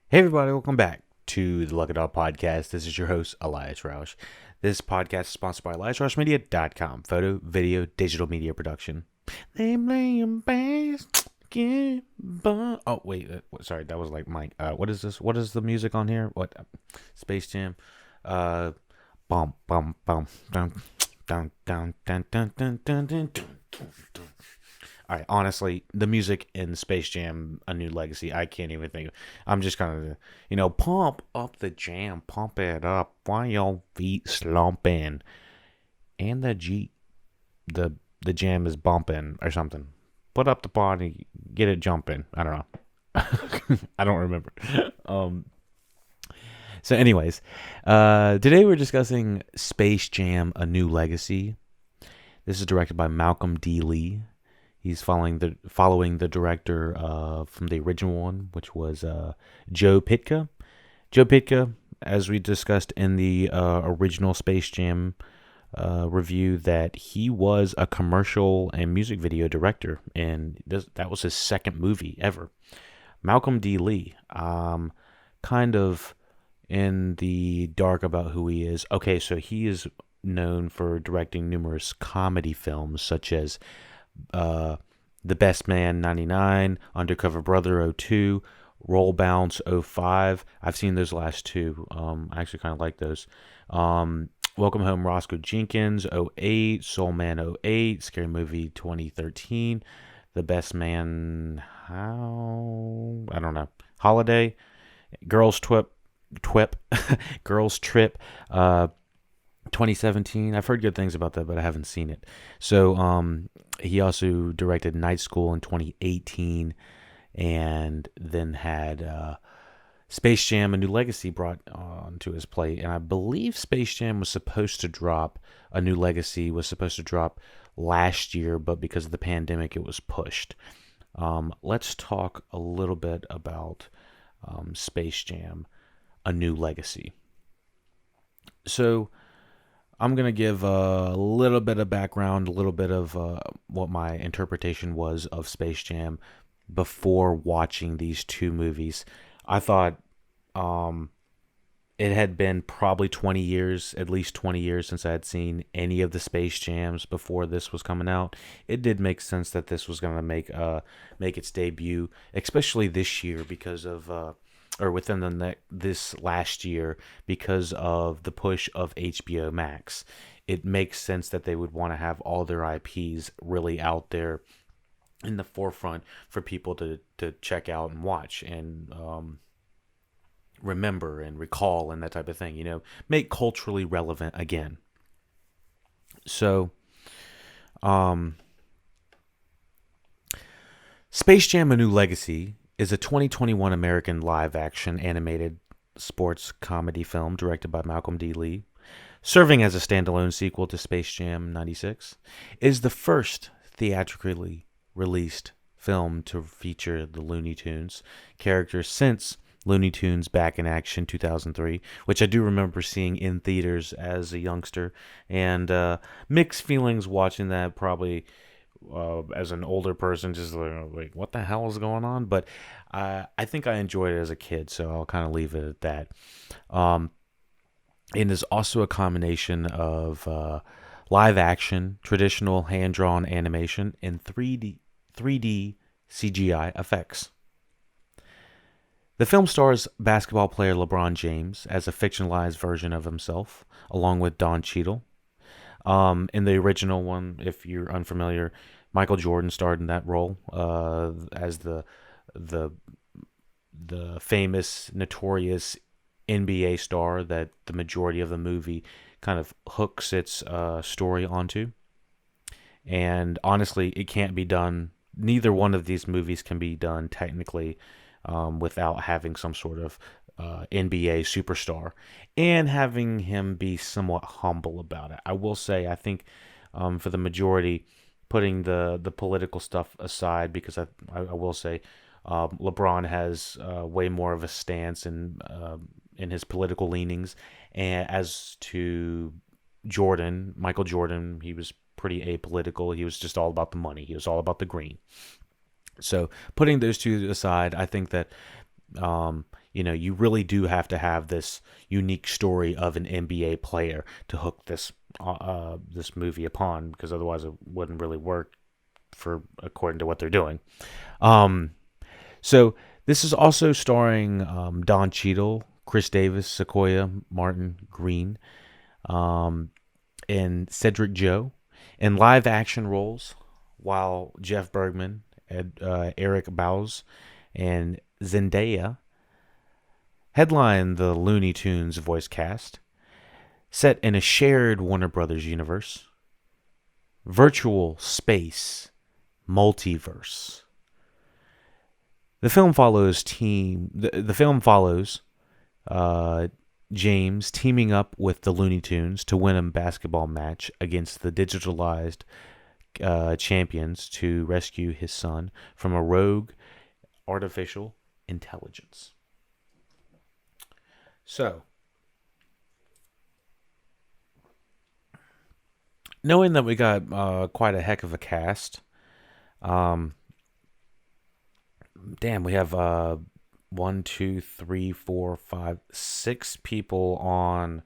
Hey everybody, welcome back to the LuckyDog podcast. This is your host, Elias Roush. This podcast is sponsored by EliasRoushMedia.com, photo, video, digital media production. They play your best, oh wait, sorry, that was like Mike. What is this? What is the music on here? What? Space Jam. Uh, bum bum bum dun dun dun dun dun dun dun dun dun. All right, honestly, the music in Space Jam: A New Legacy, I can't even think of. I'm just kind of, pump up the jam, pump it up, why your feet slumping, and the the jam is bumping or something. Put up the body, get it jumping. I don't know. I don't remember. Um. So, anyways, today we're discussing Space Jam: A New Legacy. This is directed by Malcolm D. Lee. He's following the director from the original one, which was Joe Pytka. Joe Pytka, as we discussed in the original Space Jam review, that he was a commercial and music video director, and that was his second movie ever. Malcolm D. Lee, kind of in the dark about who he is. Okay, so he is known for directing numerous comedy films, such as The Best Man 99, Undercover Brother 02, Roll Bounce 05. I've seen those last two. I actually kind of like those. Welcome Home Roscoe Jenkins 08, Soul Man 08, Scary Movie 2013, The Best Man, how? I don't know. Holiday, Girls Twip, Girls Trip, 2017. I've heard good things about that, but I haven't seen it. So he also directed Night School in 2018, and then had Space Jam: A New Legacy brought onto his plate. And I believe Space Jam was supposed to drop, A New Legacy was supposed to drop last year, but because of the pandemic, it was pushed. Let's talk a little bit about Space Jam: A New Legacy. So I'm going to give a little bit of background, a little bit of what my interpretation was of Space Jam before watching these two movies. I thought it had been probably 20 years, at least 20 years, since I had seen any of the Space Jams before this was coming out. It did make sense that this was going to make its debut, especially this year because of or within this last year, because of the push of HBO Max. It makes sense that they would want to have all their IPs really out there in the forefront for people to check out and watch and remember and recall and that type of thing. Make culturally relevant again. So, Space Jam: A New Legacy is a 2021 American live-action animated sports comedy film directed by Malcolm D. Lee, serving as a standalone sequel to Space Jam 96. It is the first theatrically released film to feature the Looney Tunes characters since Looney Tunes Back in Action 2003, which I do remember seeing in theaters as a youngster, and mixed feelings watching that, probably as an older person, just like, what the hell is going on? But I think I enjoyed it as a kid, so I'll kind of leave it at that. It is also a combination of live action, traditional hand drawn animation, and 3D CGI effects. The film stars basketball player LeBron James as a fictionalized version of himself, along with Don Cheadle. In the original one, if you're unfamiliar, Michael Jordan starred in that role as the famous, notorious NBA star that the majority of the movie kind of hooks its story onto. And honestly, it can't be done. Neither one of these movies can be done technically without having some sort of NBA superstar and having him be somewhat humble about it. I will say, I think for the majority, putting the political stuff aside, because I will say LeBron has way more of a stance in his political leanings, and as to Michael Jordan, he was pretty apolitical. He was just all about the money. He was all about the green. So putting those two aside, I think that you really do have to have this unique story of an NBA player to hook this movie upon, because otherwise it wouldn't really work for according to what they're doing. Um, so this is also starring Don Cheadle, Chris Davis, Sequoia, Martin Green, um, and Cedric Joe in live action roles, while Jeff Bergman, Eric Bowes, and Zendaya headline the Looney Tunes voice cast, set in a shared Warner Brothers universe, virtual space, multiverse. The film follows James teaming up with the Looney Tunes to win a basketball match against the digitalized champions to rescue his son from a rogue artificial intelligence. So, knowing that we got quite a heck of a cast, damn, we have 1, 2, 3, 4, 5, 6 people on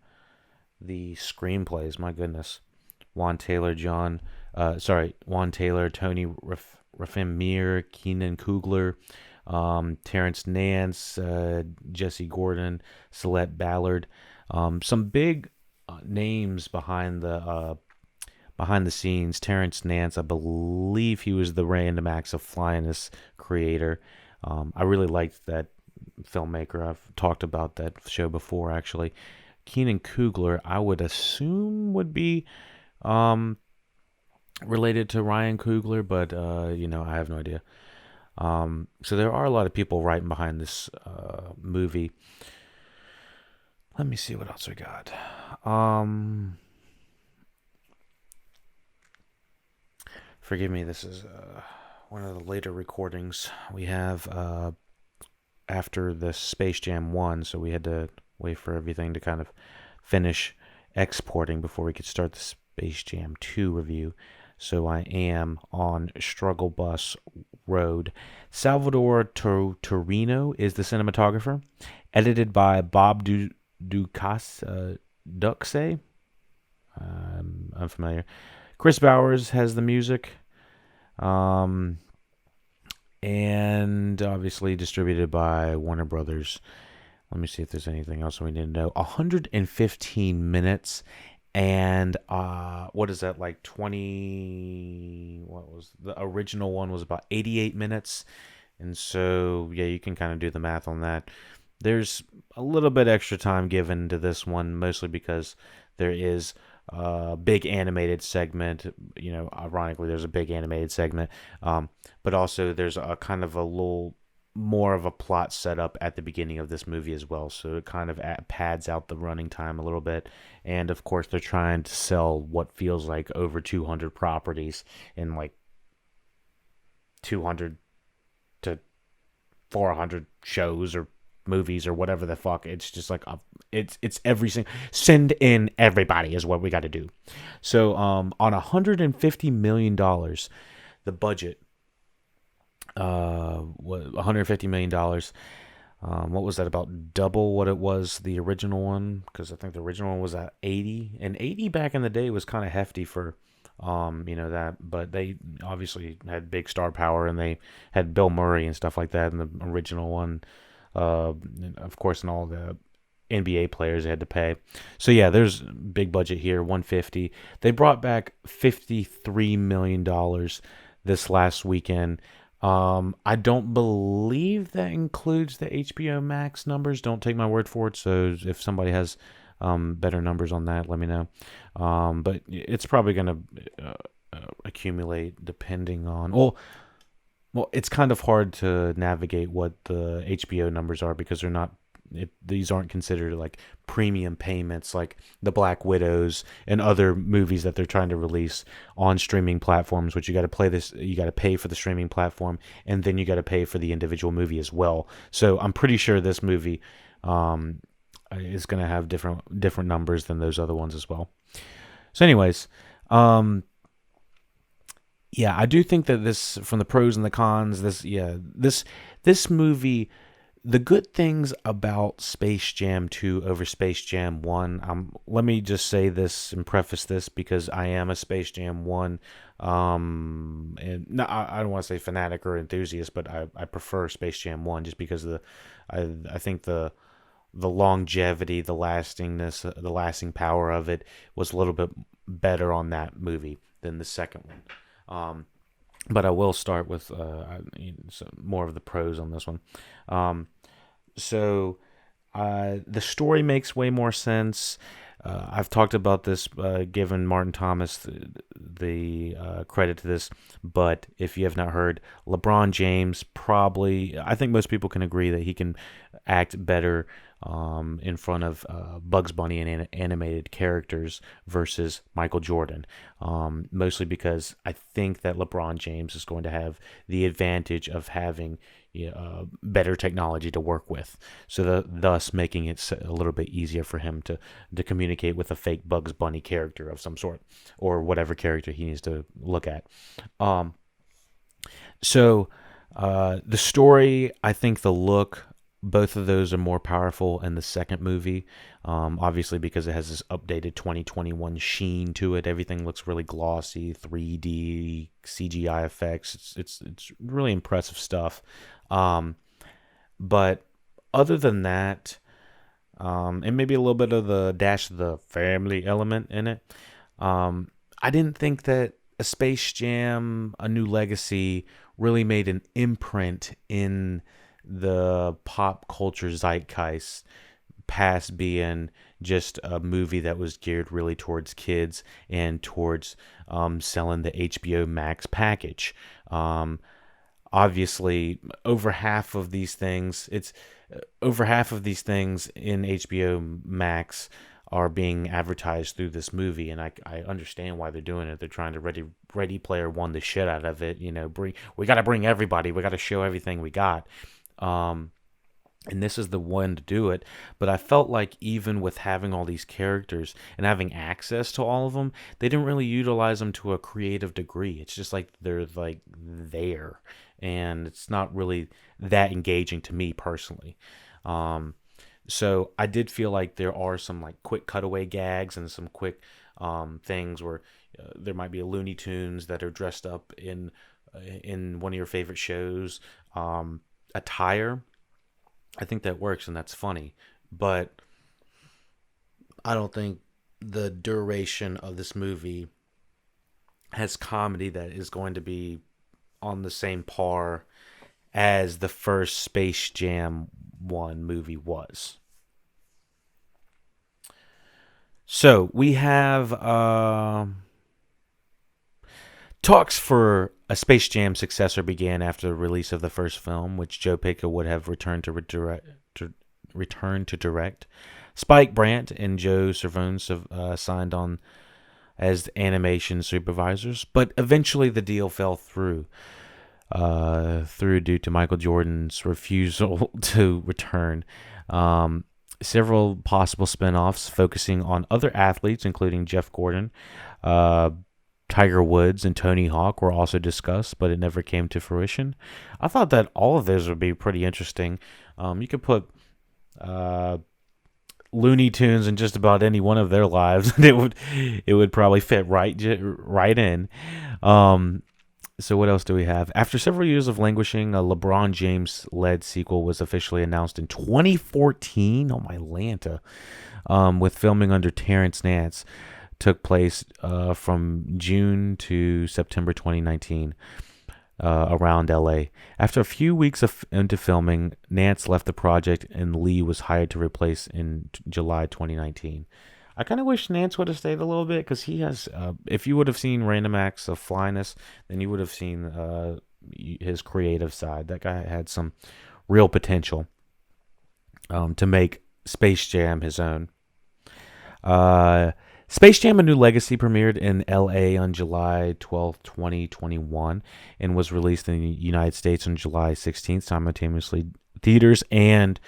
the screenplays. My goodness. Juan Taylor, Tony Raffin, Keenan Coogler, Terrence Nance, Jesse Gordon, Celeste Ballard. Some big names behind the scenes. Terrence Nance, I believe he was the Random Acts of Flyness creator. I really liked that filmmaker. I've talked about that show before, actually. Keenan Coogler, I would assume would be related to Ryan Coogler, but I have no idea. So there are a lot of people writing behind this movie. Let me see what else we got. Forgive me, this is one of the later recordings we have after the Space Jam 1, so we had to wait for everything to kind of finish exporting before we could start the Space Jam 2 review. So I am on Struggle Bus Road. Salvador Torino is the cinematographer, edited by Bob Ducasse. I'm unfamiliar. Chris Bowers has the music. And obviously distributed by Warner Brothers. Let me see if there's anything else we need to know. 115 minutes. And what is that, like 20? What was the original one? Was about 88 minutes. And so, yeah, you can kind of do the math on that. There's a little bit extra time given to this one, mostly because there is a big animated segment. Ironically, there's a big animated segment. But also there's a kind of a little more of a plot setup at the beginning of this movie as well. So it kind of pads out the running time a little bit. And of course, they're trying to sell what feels like over 200 properties in like 200 to 400 shows or movies or whatever the fuck. It's just like it's every single, send in everybody is what we got to do. So on $150 million, the budget, $150 million. What was that, about double what it was the original one? Because I think the original one was at 80, and 80 back in the day was kind of hefty for that. But they obviously had big star power, and they had Bill Murray and stuff like that in the original one. Of course, and all the NBA players they had to pay. So yeah, there's big budget here, 150. They brought back $53 million this last weekend. I don't believe that includes the HBO Max numbers. Don't take my word for it. So if somebody has better numbers on that, let me know. But it's probably going to accumulate depending on... Well, it's kind of hard to navigate what the HBO numbers are because they're not... these aren't considered like premium payments like the Black Widows and other movies that they're trying to release on streaming platforms, which you got to pay for the streaming platform, and then you got to pay for the individual movie as well. So I'm pretty sure this movie is going to have different numbers than those other ones as well. So anyways, yeah, I do think that this, from the pros and the cons, this movie The good things about Space Jam 2 over Space Jam 1, let me just say this and preface this because I am a Space Jam 1, and no, I don't want to say fanatic or enthusiast, but I prefer Space Jam 1 just because I think the longevity, the lastingness, the lasting power of it was a little bit better on that movie than the second one. But I will start with more of the pros on this one. Um, so the story makes way more sense. I've talked about this, given Martin Thomas the credit to this, but if you have not heard, LeBron James probably, I think most people can agree that he can act better in front of Bugs Bunny and animated characters versus Michael Jordan. Mostly because I think that LeBron James is going to have the advantage of having better technology to work with, so thus making it a little bit easier for him to communicate with a fake Bugs Bunny character of some sort, or whatever character he needs to look at. So the story, I think the look, both of those are more powerful in the second movie. Obviously, because it has this updated 2021 sheen to it. Everything looks really glossy, 3D, CGI effects. It's really impressive stuff. But other than that, and maybe a little bit of the dash of the family element in it, I didn't think that a Space Jam, A New Legacy really made an imprint in the pop culture zeitgeist past being just a movie that was geared really towards kids and towards selling the HBO Max package. Obviously, over half of these things in HBO Max are being advertised through this movie, and I understand why they're doing it. They're trying to Ready Player One the shit out of it. We got to bring everybody. We got to show everything we got. And this is the one to do it. But I felt like even with having all these characters and having access to all of them, they didn't really utilize them to a creative degree. It's just like they're like there, and it's not really that engaging to me personally. So I did feel like there are some like quick cutaway gags and some quick things where there might be a Looney Tunes that are dressed up in one of your favorite shows attire. I think that works and that's funny, but I don't think the duration of this movie has comedy that is going to be on the same par as the first Space Jam 1 movie was. So we have talks for a Space Jam successor began after the release of the first film, which Joe Pica would have returned to direct. Spike Brandt and Joe Cervone signed on as animation supervisors, but eventually the deal fell through due to Michael Jordan's refusal to return. Several possible spin-offs focusing on other athletes, including Jeff Gordon, Tiger Woods, and Tony Hawk, were also discussed, but it never came to fruition. I thought that all of those would be pretty interesting. You could put Looney Tunes in just about any one of their lives, and it would probably fit right in. So what else do we have? After several years of languishing, a LeBron James-led sequel was officially announced in 2014. Oh, my Lanta. With filming under Terrence Nance. Took place from June to September 2019 around LA. After a few weeks into filming, Nance left the project and Lee was hired to replace in July 2019. I kind of wish Nance would have stayed a little bit because he has, if you would have seen Random Acts of Flyness, then you would have seen his creative side. That guy had some real potential to make Space Jam his own. Space Jam: A New Legacy premiered in LA on July 12, 2021, and was released in the United States on July 16th, simultaneously theaters and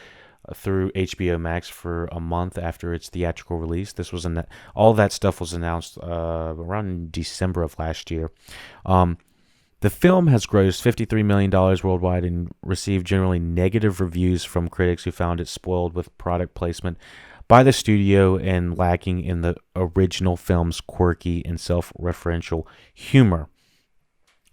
through HBO Max for a month after its theatrical release. This was all that stuff was announced around December of last year. The film has grossed $53 million worldwide and received generally negative reviews from critics who found it spoiled with product placement by the studio and lacking in the original film's quirky and self-referential humor.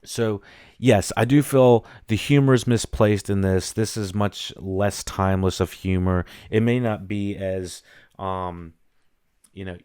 So, yes, I do feel the humor is misplaced in this. This is much less timeless of humor. It may not be as,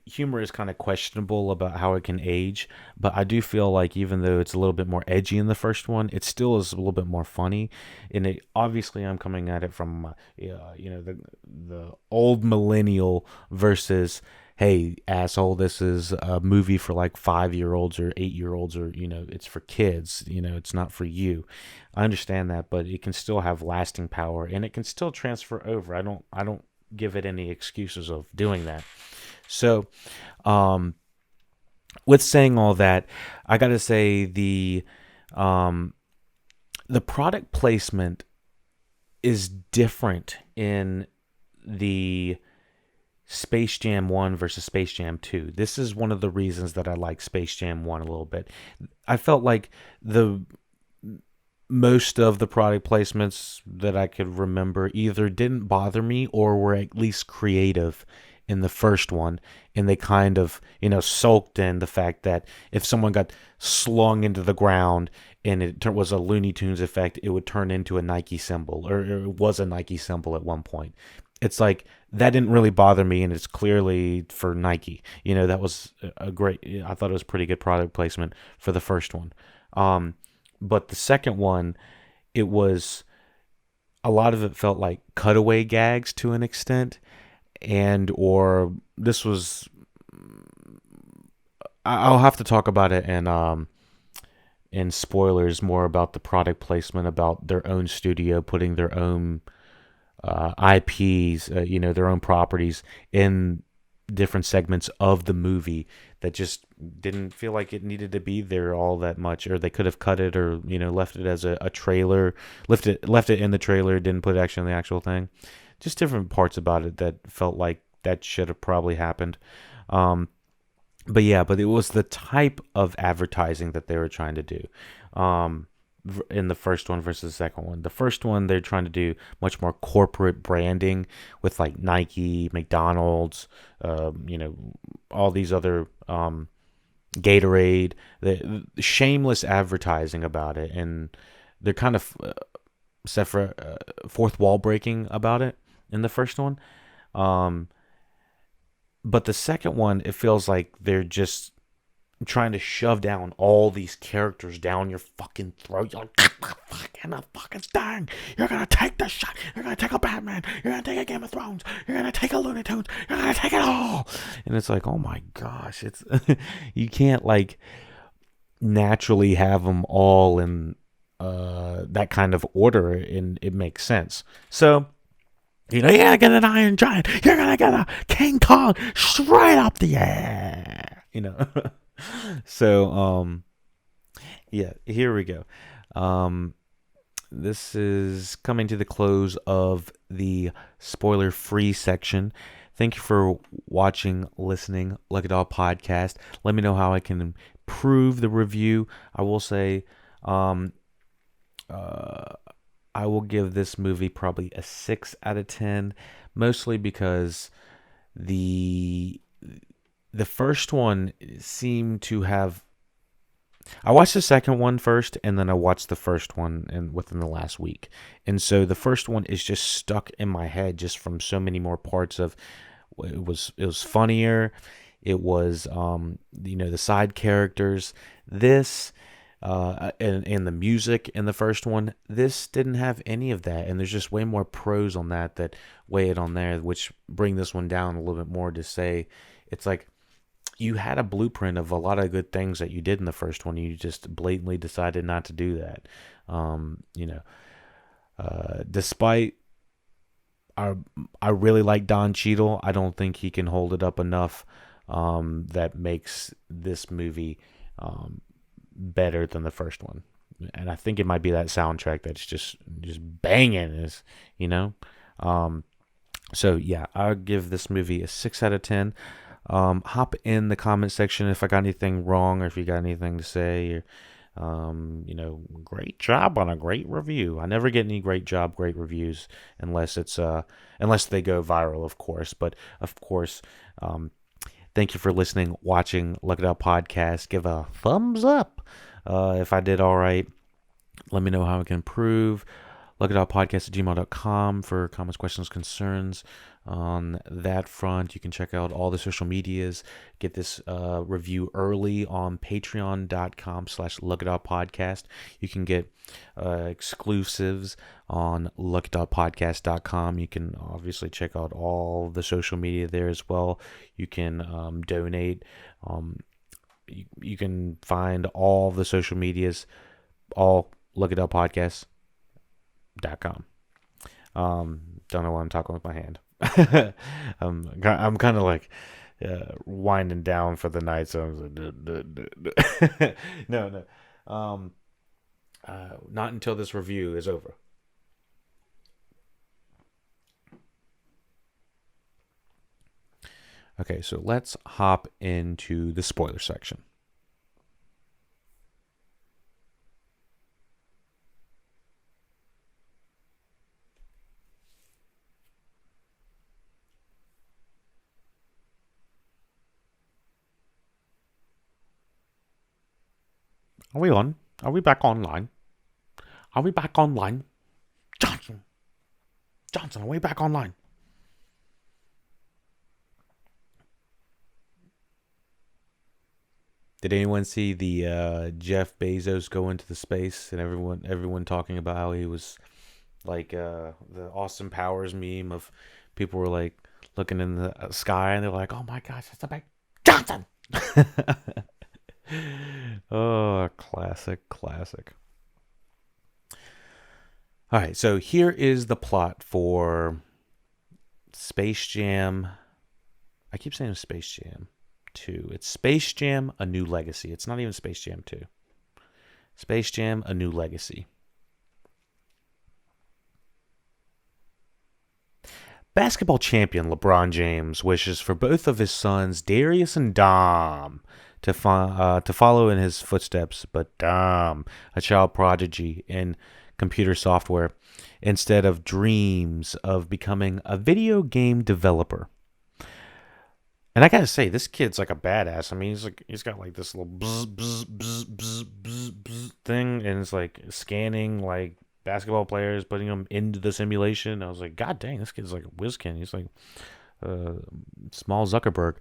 humor is kind of questionable about how it can age, but I do feel like even though it's a little bit more edgy in the first one, it still is a little bit more funny. And it obviously I'm coming at it from, the old millennial versus, hey, asshole, this is a movie for like 5-year-olds or 8-year-olds, or, it's for kids, it's not for you. I understand that, but it can still have lasting power and it can still transfer over. I don't give it any excuses of doing that. So, with saying all that, I gotta say the product placement is different in the Space Jam 1 versus Space Jam 2. This is one of the reasons that I like Space Jam 1 a little bit. I felt like most of the product placements that I could remember either didn't bother me or were at least creative in the first one, and they kind of, sulked in the fact that if someone got slung into the ground and it was a Looney Tunes effect, it would turn into a Nike symbol, or it was a Nike symbol at one point. It's like, that didn't really bother me, and it's clearly for Nike. That was I thought it was pretty good product placement for the first one. But the second one, it was, a lot of it felt like cutaway gags to an extent, or this was, I'll have to talk about it in spoilers more about the product placement, about their own studio putting their own IPs, their own properties in different segments of the movie that just didn't feel like it needed to be there all that much, or they could have cut it, or left it as a trailer, left it in the trailer, didn't put action in the actual thing. Just different parts about it that felt like that should have probably happened. But it was the type of advertising that they were trying to do in the first one versus the second one. The first one, they're trying to do much more corporate branding with like Nike, McDonald's, all these other, Gatorade, the shameless advertising about it. And they're kind of fourth wall breaking about it in the first one. But the second one, it feels like they're just trying to shove down all these characters down your fucking throat. You're like, fucking the fucking thing. You're gonna take the shot. You're gonna take a Batman. You're gonna take a Game of Thrones. You're gonna take a Looney Tunes. You're gonna take it all. And it's like, oh my gosh, it's you can't like naturally have them all in that kind of order, and it makes sense. So, you're gonna get an Iron Giant. You're gonna get a King Kong straight up the air. So, here we go. This is coming to the close of the spoiler-free section. Thank you for watching, listening, LuckyDog Podcast. Let me know how I can improve the review. I will say, I will give this movie probably a 6 out of 10, mostly because the first one seemed to have... I watched the second one first, and then I watched the first one within the last week. And so the first one is just stuck in my head just from so many more parts of... It was funnier. It was, the side characters. This... and the music in the first one, this didn't have any of that, and there's just way more pros on that weigh it on there, which bring this one down a little bit more to say it's like you had a blueprint of a lot of good things that you did in the first one. You just blatantly decided not to do that. Despite I really like Don Cheadle, I don't think he can hold it up enough. That makes this movie better than the first one. And I think it might be that soundtrack that's just banging, so yeah, I'll give this movie a 6 out of 10. Hop in the comment section if I got anything wrong, or if you got anything to say, Great job on a great review. I never get any great job, great reviews unless unless they go viral, of course. But of course, thank you for listening, watching Look It Up Podcast. Give a thumbs up if I did all right. Let me know how I can improve. LookItUpPodcast@gmail.com for comments, questions, concerns. On that front, you can check out all the social medias. Get this review early on patreon.com/LookItUpPodcast. You can get exclusives on LookItUpPodcast.com. You can obviously check out all the social media there as well. You can donate. You can find all the social medias, all LookItUpPodcast.com. Don't know why I'm talking with my hand. I'm kind of like winding down for the night, so I was like, no. Not until this review is over. Okay, so let's hop into the spoiler section. Are we on? Are we back online? Are we back online? Johnson, are we back online? Did anyone see the Jeff Bezos go into the space and everyone talking about how he was like the Austin Powers meme of people were like looking in the sky and they're like, oh my gosh, it's a big Johnson. Oh, classic. All right, so here is the plot for Space Jam. I keep saying Space Jam 2. It's Space Jam: A New Legacy. It's not even Space Jam 2. Space Jam: A New Legacy. Basketball champion LeBron James wishes for both of his sons, Darius and Dom, to follow in his footsteps, but Dom, a child prodigy in computer software, instead of dreams of becoming a video game developer. And I gotta say, this kid's like a badass. I mean, he's got like this little bzz, bzz, bzz, bzz, bzz, bzz thing, and it's like scanning like basketball players, putting them into the simulation. I was like, God dang, this kid's like a whiz kid. He's like small Zuckerberg.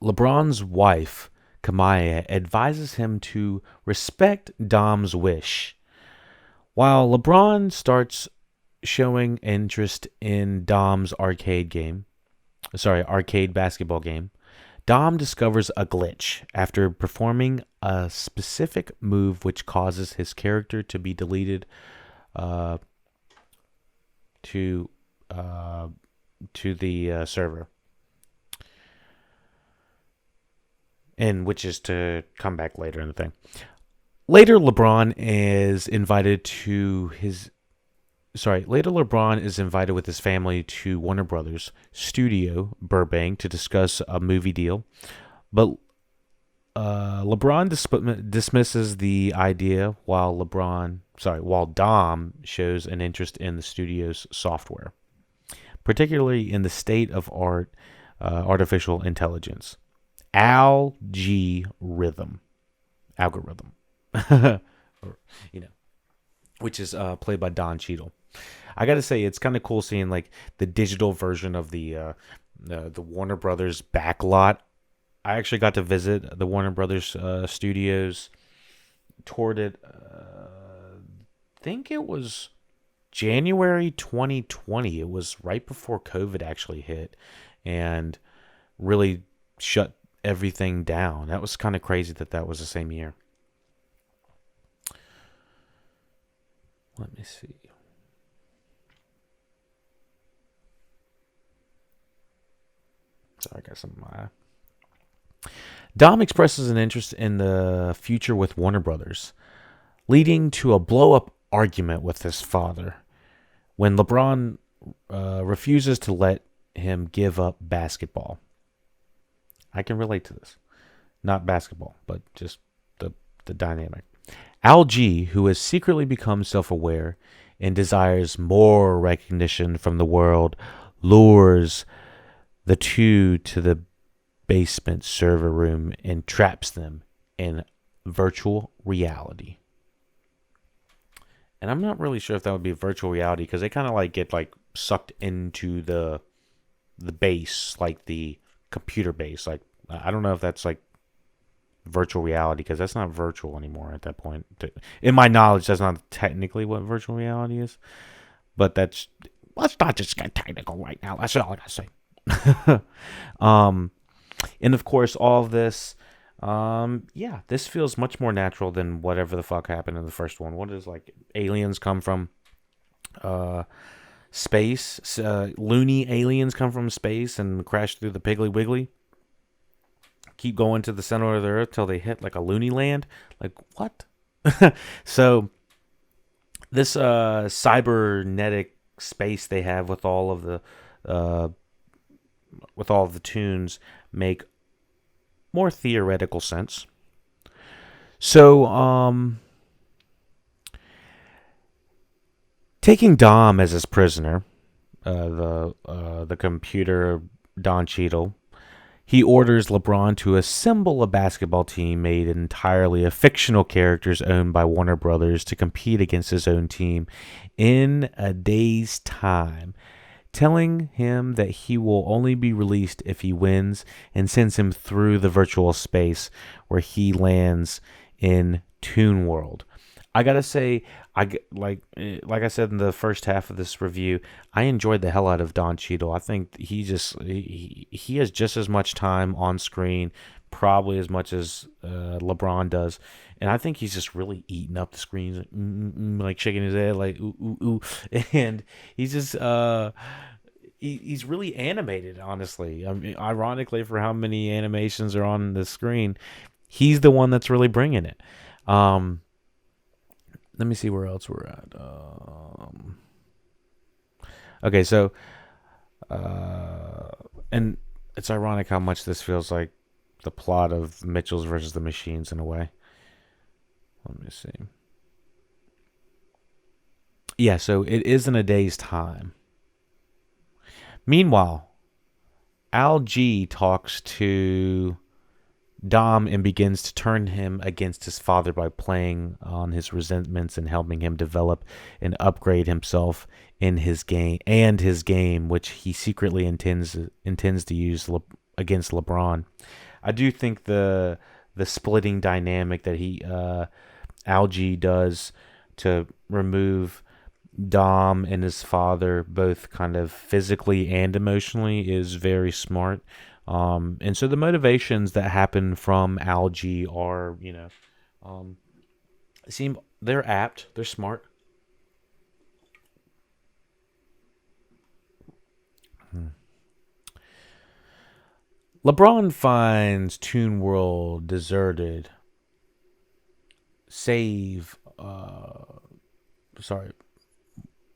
LeBron's wife, Kamaya, advises him to respect Dom's wish. While LeBron starts showing interest in Dom's arcade basketball game, Dom discovers a glitch after performing a specific move which causes his character to be deleted to the server, and which is to come back later in the thing. Later, LeBron is invited with his family to Warner Brothers Studio Burbank to discuss a movie deal, but LeBron dismisses the idea while Dom shows an interest in the studio's software, particularly in the state of art, artificial intelligence, algorithm, which is played by Don Cheadle. I gotta say, it's kind of cool seeing like the digital version of the Warner Brothers backlot. I actually got to visit the Warner Brothers studios. Toured it. I think it was January 2020. It was right before COVID actually hit, and really shut everything down. That was kind of crazy that was the same year. Let me see. Sorry, I got some. Dom expresses an interest in the future with Warner Brothers, leading to a blow-up argument with his father when LeBron refuses to let him give up basketball. I can relate to this. Not basketball, but just the dynamic. Al-G, who has secretly become self-aware and desires more recognition from the world, lures the two to the basement server room and traps them in virtual reality. And I'm not really sure if that would be virtual reality, because they kind of like get like sucked into the base, like the computer base. Like, I don't know if that's like virtual reality, because that's not virtual anymore at that point. In my knowledge, that's not technically what virtual reality is. But let's not just get technical right now. That's all I gotta say. And of course, all of this, this feels much more natural than whatever the fuck happened in the first one. What is, like, aliens come from space? Loony aliens come from space and crash through the Piggly Wiggly. Keep going to the center of the earth till they hit like a loony land. Like, what? So this cybernetic space they have with all of the tunes make more theoretical sense. So, taking Dom as his prisoner, the computer Don Cheadle, he orders LeBron to assemble a basketball team made entirely of fictional characters owned by Warner Brothers to compete against his own team in a day's time, telling him that he will only be released if he wins, and sends him through the virtual space where he lands in Toon World. I gotta say, like I said in the first half of this review, I enjoyed the hell out of Don Cheadle. I think he has just as much time on screen, probably as much as LeBron does, and I think he's just really eating up the screen, like shaking his head, like ooh ooh ooh, and he's just he's really animated. Honestly, I mean, ironically, for how many animations are on the screen, he's the one that's really bringing it. Let me see where else we're at. Okay, so, and it's ironic how much this feels like the plot of Mitchell's versus the Machines in a way. Let me see. Yeah, so it is in a day's time. Meanwhile, Al-G talks to Dom and begins to turn him against his father by playing on his resentments and helping him develop and upgrade himself in his game, which he secretly intends to use against LeBron. I do think the splitting dynamic that Al-G does to remove Dom and his father, both kind of physically and emotionally, is very smart. And so the motivations that happen from Al-G are, they're apt, they're smart. LeBron finds Toon World deserted.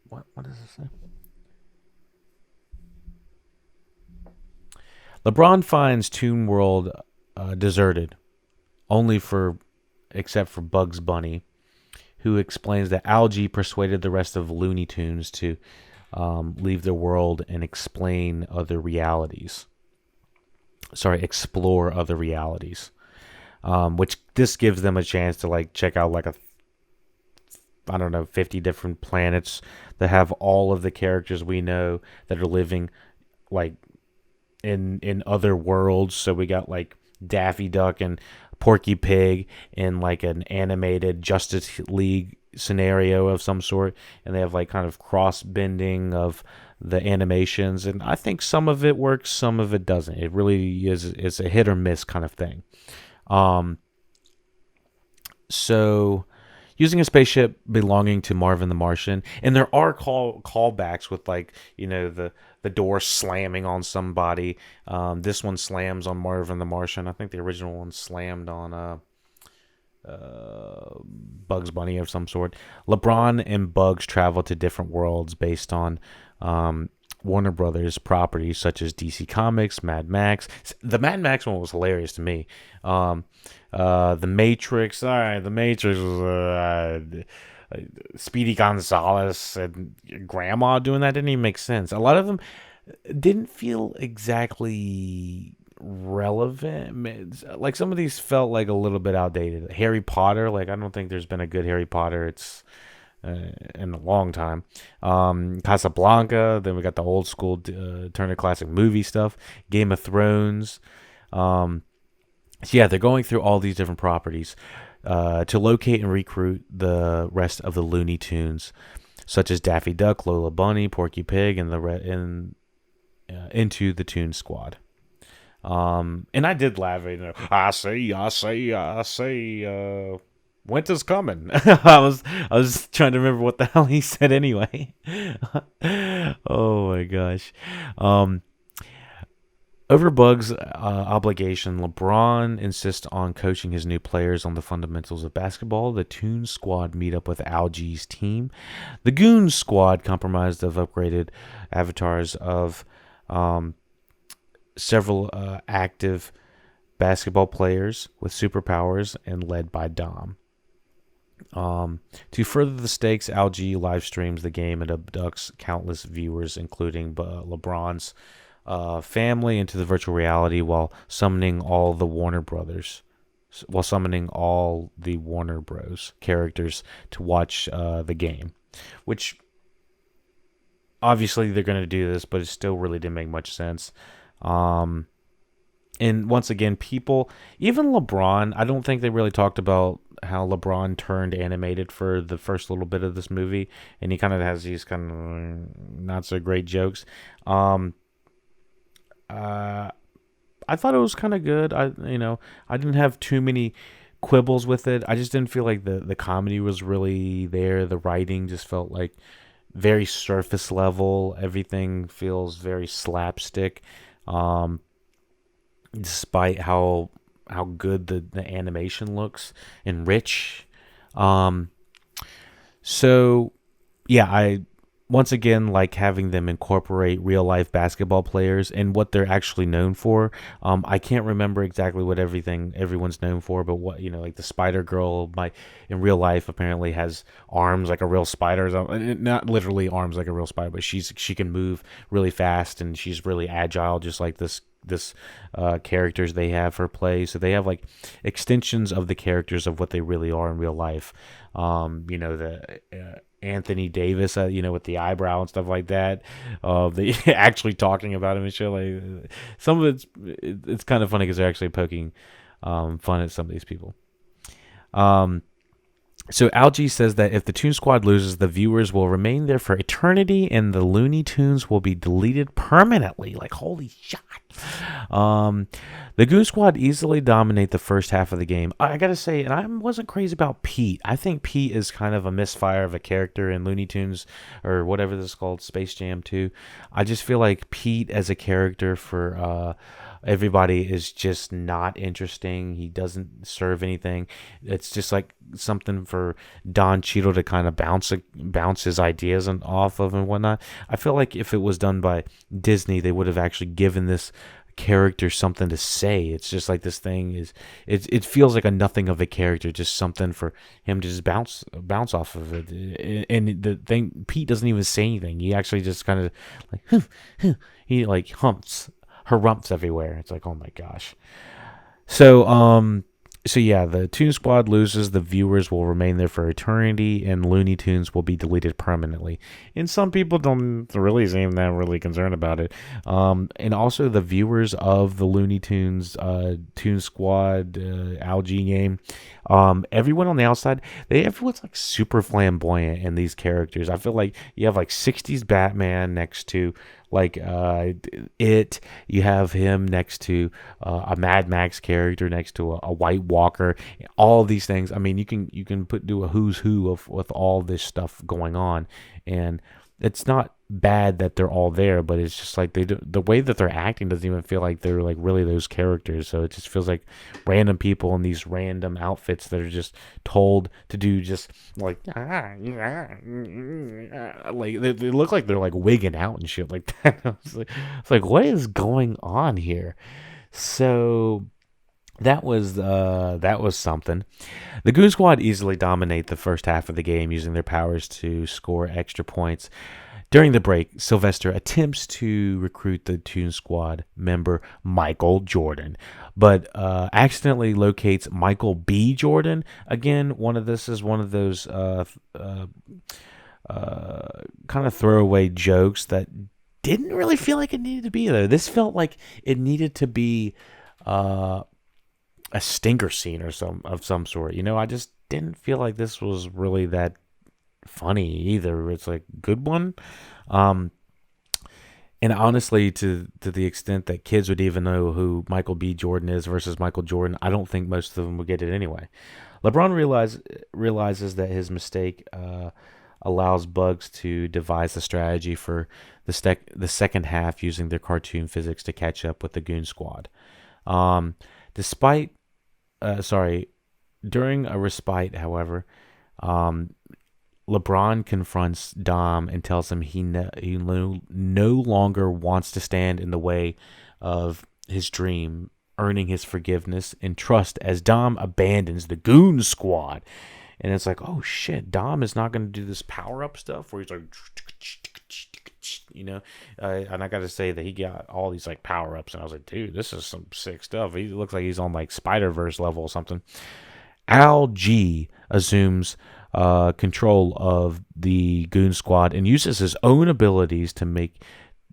What does it say? LeBron finds Toon World deserted, except for Bugs Bunny, who explains that Al-G persuaded the rest of Looney Tunes to leave their world and explore other realities. Which this gives them a chance to like check out like 50 different planets that have all of the characters we know that are living like in other worlds. So we got like Daffy Duck and Porky Pig in like an animated Justice League scenario of some sort, and they have like kind of cross bending of the animations, and I think some of it works, some of it doesn't. It really is a hit or miss kind of thing. So using a spaceship belonging to Marvin the Martian, and there are callbacks with like the door slamming on somebody. This one slams on Marvin the Martian. I think the original one slammed on Bugs Bunny of some sort. LeBron and Bugs travel to different worlds based on Warner Brothers properties such as DC Comics, Mad Max. The Mad Max one was hilarious to me. The Matrix. All right, the Matrix was Speedy Gonzalez and Grandma doing that didn't even make sense. A lot of them didn't feel exactly relevant. Like some of these felt like a little bit outdated. Harry Potter, like I don't think there's been a good Harry Potter. It's in a long time. Casablanca. Then we got the old school Turner Classic movie stuff. Game of Thrones. So yeah, they're going through all these different properties to locate and recruit the rest of the Looney Tunes, such as Daffy Duck, Lola Bunny, Porky Pig, and into the Toon Squad. And I did laugh. I say, winter's coming. I was trying to remember what the hell he said anyway. Oh my gosh. Over Bug's obligation, LeBron insists on coaching his new players on the fundamentals of basketball. The Toon Squad meet up with Algie's team. The Goon Squad, comprised of upgraded avatars of several active basketball players with superpowers and led by Dom. To further the stakes, Algie live streams the game and abducts countless viewers, including LeBron's family, into the virtual reality while summoning all the Warner Bros. Characters to watch the game, which obviously they're going to do this, but it still really didn't make much sense. And once again, people, even LeBron, I don't think they really talked about how LeBron turned animated for the first little bit of this movie, and he kind of has these kind of not so great jokes. I thought it was kind of good. I didn't have too many quibbles with it. I just didn't feel like the comedy was really there. The writing just felt like very surface level. Everything feels very slapstick. Despite how good the animation looks and rich. So yeah, I once again like having them incorporate real life basketball players and what they're actually known for. I can't remember exactly what everyone's known for, but what, like the Spider Girl in real life apparently has arms like a real spider. Not literally arms like a real spider, but she can move really fast and she's really agile, just like this characters they have for play. So they have like extensions of the characters of what they really are in real life. Anthony Davis, with the eyebrow and stuff like that. They actually talking about him and shit. Like some of it's kind of funny because they're actually poking fun at some of these people. So Algie says that if the Toon Squad loses, the viewers will remain there for eternity and the Looney Tunes will be deleted permanently. Like, holy shit. The Goon Squad easily dominate the first half of the game. I gotta say, and I wasn't crazy about Pete. I think Pete is kind of a misfire of a character in Looney Tunes or whatever this is called, Space Jam 2. I just feel like Pete as a character for everybody is just not interesting. He doesn't serve anything. It's just like something for Don Cheadle to kind of bounce his ideas off of and whatnot. I feel like if it was done by Disney, they would have actually given this character something to say. It's just like this thing is, it feels like a nothing of a character, just something for him to just bounce off of it. And the thing, Pete doesn't even say anything. He actually just kind of like he like harumps everywhere. It's like, oh my gosh. So yeah, the Toon Squad loses, the viewers will remain there for eternity, and Looney Tunes will be deleted permanently. And some people don't really seem that really concerned about it. And also the viewers of the Looney Tunes, Toon Squad, Algae game, everyone on the outside, everyone's like super flamboyant in these characters. I feel like you have like 60s Batman next to like you have him next to a Mad Max character, next to a White Walker, all these things. I mean, you can do a who's who with all this stuff going on, and it's not bad that they're all there, but it's just like the way that they're acting doesn't even feel like they're like really those characters. So it just feels like random people in these random outfits that are just told to do just like like they look like they're like wigging out and shit like that. It's like what is going on here? So that was something. The Goon Squad easily dominate the first half of the game using their powers to score extra points. During the break, Sylvester attempts to recruit the Toon Squad member Michael Jordan, but accidentally locates Michael B. Jordan. Again, this is one of those kind of throwaway jokes that didn't really feel like it needed to be there. This felt like it needed to be a stinker scene or some sort. I just didn't feel like this was really that funny either. It's like good one. And honestly, to the extent that kids would even know who Michael B. Jordan is versus Michael Jordan, I don't think most of them would get it anyway. LeBron realizes that his mistake allows Bugs to devise a strategy for the second half using their cartoon physics to catch up with the Goon Squad. Despite, sorry, during a respite, however, LeBron confronts Dom and tells him he no longer wants to stand in the way of his dream, earning his forgiveness and trust as Dom abandons the Goon Squad. And it's like, oh shit, Dom is not going to do this power-up stuff where he's like, and I got to say that he got all these like power-ups, and I was like, dude, this is some sick stuff. He looks like he's on like Spider-Verse level or something. Al G assumes control of the Goon Squad and uses his own abilities to make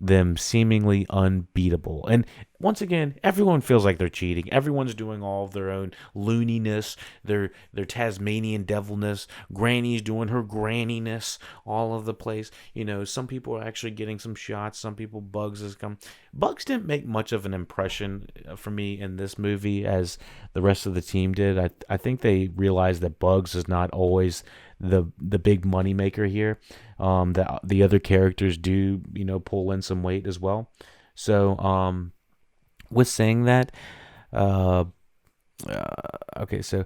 them seemingly unbeatable. And once again, everyone feels like they're cheating. Everyone's doing all of their own looniness, their Tasmanian devilness. Granny's doing her granniness all over the place. Some people are actually getting some shots. Some people, Bugs has come. Bugs didn't make much of an impression for me in this movie as the rest of the team did. I think they realized that Bugs is not always the big money maker here. That the other characters do, pull in some weight as well. So, with saying that, okay, so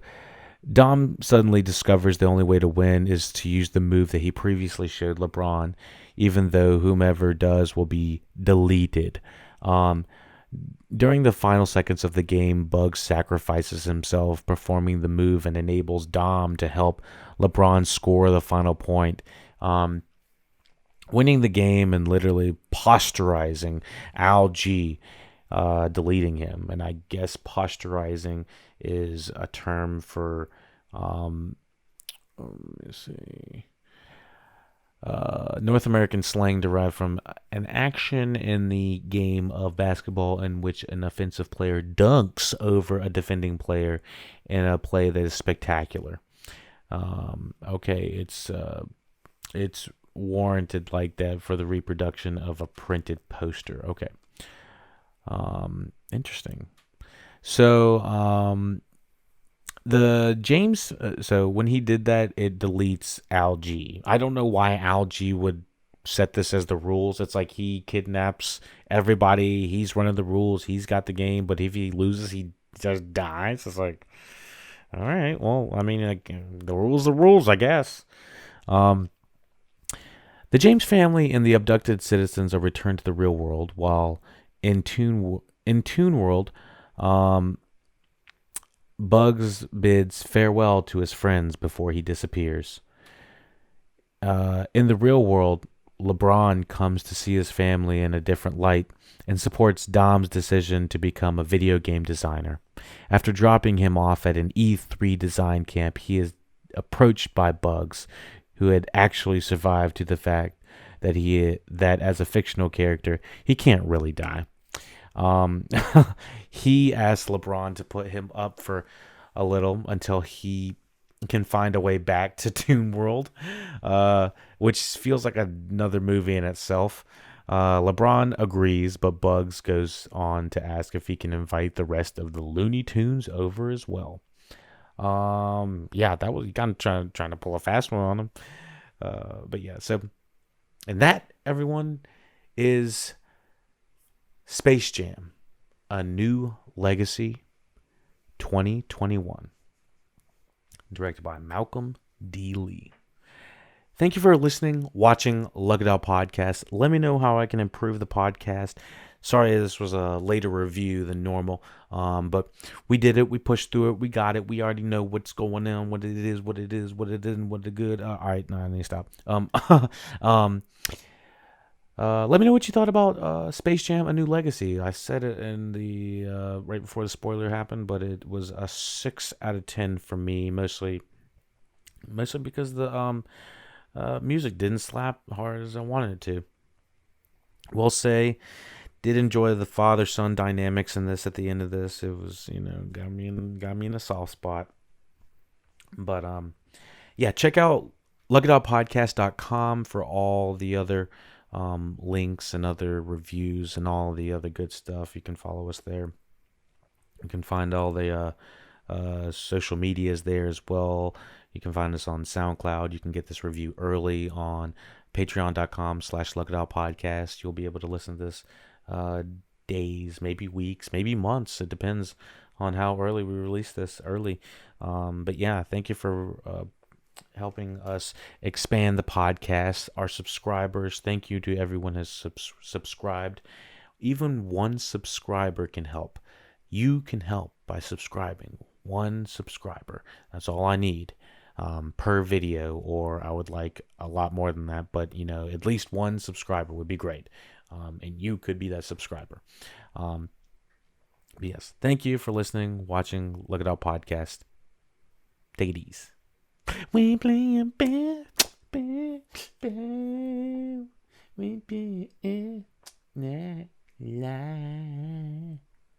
Dom suddenly discovers the only way to win is to use the move that he previously showed LeBron, even though whomever does will be deleted. During the final seconds of the game, Bugs sacrifices himself, performing the move, and enables Dom to help LeBron score the final point. Winning the game and literally posterizing Al G, deleting him. And I guess posterizing is a term for, let me see, North American slang derived from an action in the game of basketball in which an offensive player dunks over a defending player in a play that is spectacular. Okay, it's warranted like that for the reproduction of a printed poster. Okay. Interesting. So, the James, so when he did that, it deletes Al G. I don't know why Al G would set this as the rules. It's like he kidnaps everybody. He's running the rules. He's got the game, but if he loses, he just dies. It's like, all right, well, I mean, like, the rules, I guess. The James family and the abducted citizens are returned to the real world, while in Toon World, Bugs bids farewell to his friends before he disappears. In the real world, LeBron comes to see his family in a different light and supports Dom's decision to become a video game designer. After dropping him off at an E3 design camp, he is approached by Bugs, who had actually survived to the fact that as a fictional character, he can't really die. He asked LeBron to put him up for a little until he can find a way back to Toon World, which feels like another movie in itself. LeBron agrees, but Bugs goes on to ask if he can invite the rest of the Looney Tunes over as well. Yeah, that was kind of trying to pull a fast one on him. But yeah, so And that, everyone, is Space Jam: A New Legacy 2021, directed by Malcolm D. Lee. Thank you for listening, watching LuckyDog Podcast. Let me know how I can improve the podcast. Sorry this was a later review than normal, but we did it. We pushed through it. We got it. We already know what's going on, what it is, what it is, what it isn't, what the good. All right, no, I need to stop. Let me know what you thought about Space Jam: A New Legacy. I said it in the right before the spoiler happened, but it was a 6 out of 10 for me, mostly because the music didn't slap hard as I wanted it to. Will say, did enjoy the father-son dynamics in this. At the end of this, it was, got me in a soft spot. But yeah, check out LuckyDogPodcast.com for all the other links and other reviews and all the other good stuff. You can follow us there. You can find all the social medias there as well. You can find us on SoundCloud. You can get this review early on patreon.com/LuckyDogPodcast. You'll be able to listen to this days, maybe weeks, maybe months. It depends on how early we release this early. But yeah, thank you for helping us expand the podcast. Our subscribers, thank you to everyone who has subscribed. Even one subscriber can help. You can help by subscribing. One subscriber. That's all I need per video, or I would like a lot more than that, but at least one subscriber would be great. And you could be that subscriber. But yes, thank you for listening, watching Look It Up Podcast. Take it easy. We playing bad, we playing la la.